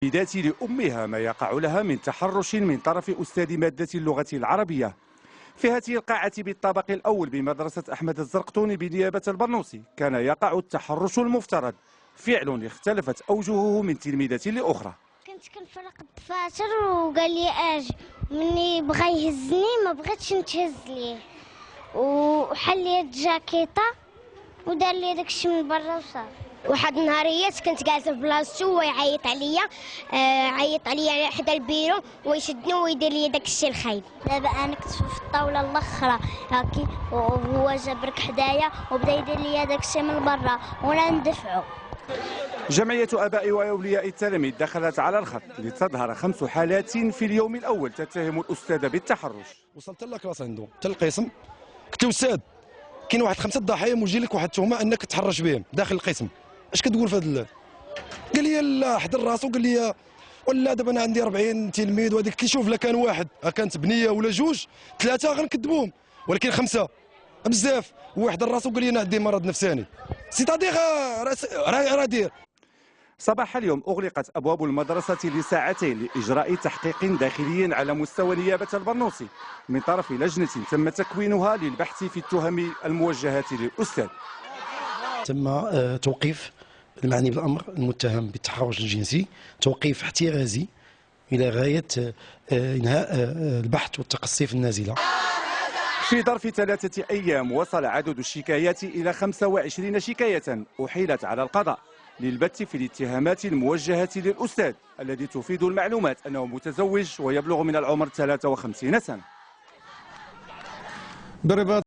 ذات لأمها ما يقع لها من تحرش من طرف أستاذ مادة اللغة العربية. في هذه القاعة بالطابق الأول بمدرسة أحمد الزرقطوني بنيابة البرنوسي كان يقع التحرش المفترض، فعل اختلفت أوجهه من تلميذة لأخرى. كنت كنفرق الدفاتر وقال لي اجي، مني بغى يهزني ما بغيتش نتهز ليه وحل لي الجاكيطه ودار لي داكشي من برا وصافي. واحد النهاريات كنت جالسه في بلاصتو وهو يعيط عليا، عيط عليا حدا البيرو ويشدني ويدير لي داك الشيء الخايب. دابا انا كنت في الطاوله الاخرى هاكي وهو جابرك حدايا وبدا يدير لي داك الشيء من برا وانا ندفعو. جمعية آباء وأولياء التلاميذ دخلت على الخط لتظهر 5 حالات في اليوم الأول تتهم الأستاذ بالتحرش. وصلت لك عنده حتى القسم، قلت له أستاذ كاين واحد 5 ضحايا موجي لك واحد التهمه انك تحرش بهم داخل القسم، اش كتقول في هذا؟ قال لي لا حضر راسو، قال لي ولا دابا انا عندي 40 تلميذ وهذيك قلت له شوف لا كان واحد كانت بنيه ولا جوج 3 غنكذبوهم، ولكن 5 بزاف. وواحد راسو قال لي انا عندي مرض نفساني، سيتادير راه دير. صباح اليوم أغلقت أبواب المدرسة لساعتين لإجراء تحقيق داخلي على مستوى نيابة البرنوسي من طرف لجنة تم تكوينها للبحث في التهم الموجهة للأستاذ. تم توقيف المعني بالأمر المتهم بالتحرش الجنسي، توقيف احترازي إلى غاية إنهاء البحث والتقصي في النازلة. في ظرف 3 أيام وصل عدد الشكايات إلى 25 شكاية أحيلت على القضاء للبت في الاتهامات الموجهة للأستاذ الذي تفيد المعلومات أنه متزوج ويبلغ من العمر 53 سنة.